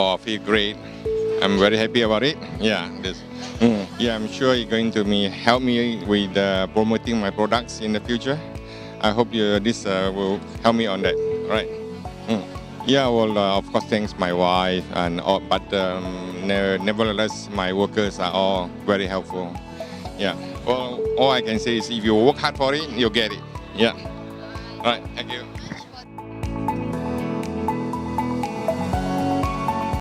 I feel great. I'm very happy about it. Yeah, yeah, I'm sure you're going to help me with promoting my products in the future. I hope this will help me on that. All right. Yeah, well, of course, thanks my wife and all, but nevertheless, my workers are all very helpful. Yeah. Well, all I can say is if you work hard for it, you'll get it. Yeah. All right. Thank you.